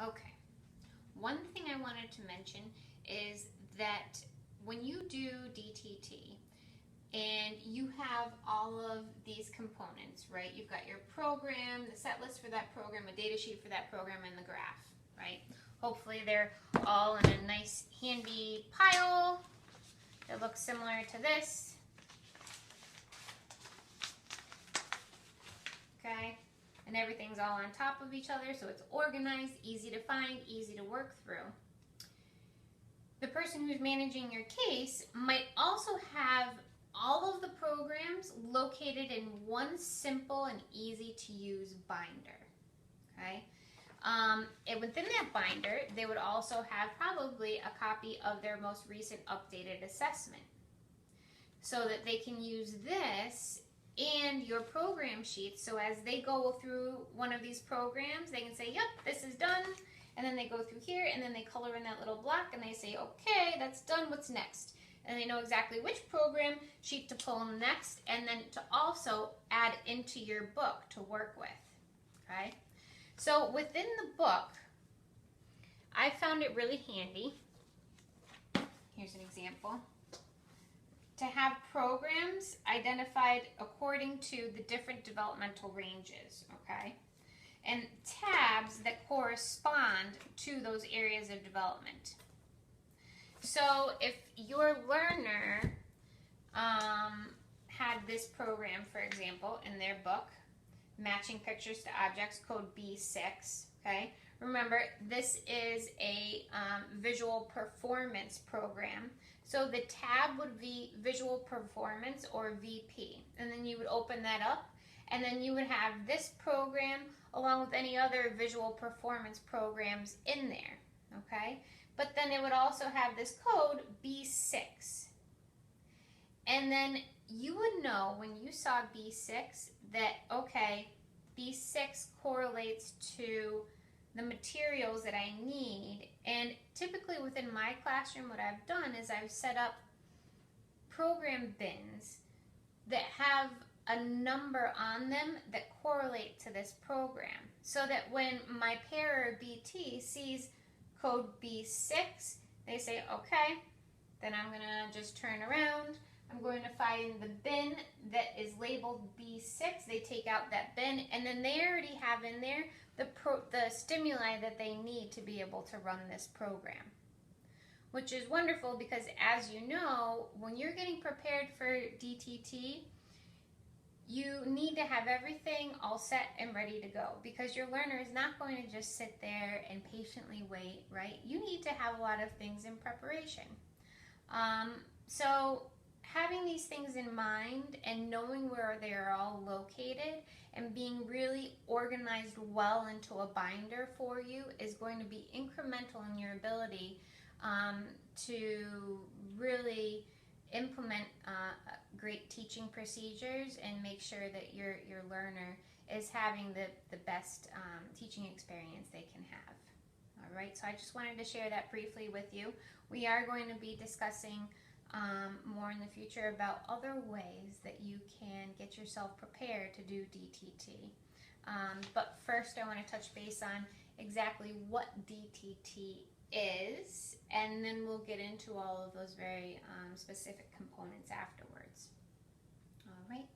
Okay. One thing I wanted to mention is that when you do DTT and you have all of these components, right? You've got your program, the set list for that program, a data sheet for that program, and the graph, right? Hopefully they're all in a nice handy pile that looks similar to this. Okay? And everything's all on top of each other, so it's organized, easy to find, easy to work through. The person who's managing your case might also have all of the programs located in one simple and easy to use binder. Okay? And within that binder, they would also have probably a copy of their most recent updated assessment, so that they can use this and your program sheets. So as they go through one of these programs, they can say, yep, this is done. And then they go through here and then they color in that little block and they say, okay, that's done, what's next? And they know exactly which program sheet to pull next and then to also add into your book to work with, okay? So within the book, I found it really handy. Here's an example. To have programs identified according to the different developmental ranges, okay? And tabs that correspond to those areas of development. So if your learner had this program, for example, in their book, Matching Pictures to Objects, code B6, okay? Remember, this is a visual performance program. So the tab would be Visual Performance, or VP. And then you would open that up, and then you would have this program along with any other visual performance programs in there, okay? But then it would also have this code B6. And then you would know when you saw B6 that, okay, B6 correlates to the materials that I need. And typically within my classroom, what I've done is I've set up program bins that have a number on them that correlate to this program, so that when my para or BT sees code B6, they say, okay, then I'm gonna just turn around, I'm going to find the bin that is labeled B6, they take out that bin, and then they already have in there the stimuli that they need to be able to run this program. Which is wonderful because, as you know, when you're getting prepared for DTT, you need to have everything all set and ready to go, because your learner is not going to just sit there and patiently wait, right? You need to have a lot of things in preparation. So having these things in mind and knowing where they are all located and being really organized well into a binder for you is going to be incremental in your ability to really implement great teaching procedures and make sure that your learner is having the best teaching experience they can have. All right, so I just wanted to share that briefly with you. We are going to be discussing more in the future about other ways that you can get yourself prepared to do DTT. But first I want to touch base on exactly what DTT is, and then we'll get into all of those very specific components afterwards. All right.